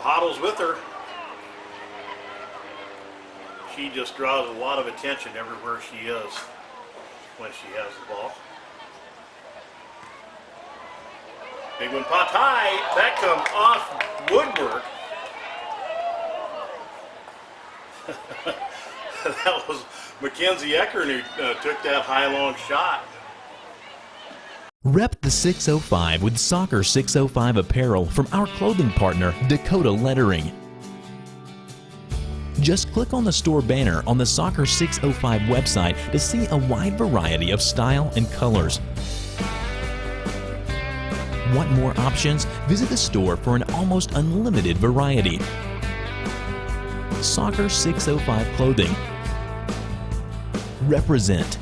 Hoddle's with her. She just draws a lot of attention everywhere she is when she has the ball. Big one popped high. That comes off Woodwork. That was Mackenzie Ekern who took that high long shot. Rep the 605 with Soccer 605 apparel from our clothing partner, Dakota Lettering. Just click on the store banner on the Soccer 605 website to see a wide variety of style and colors. Want more options? Visit the store for an almost unlimited variety. Soccer 605 Clothing. Represent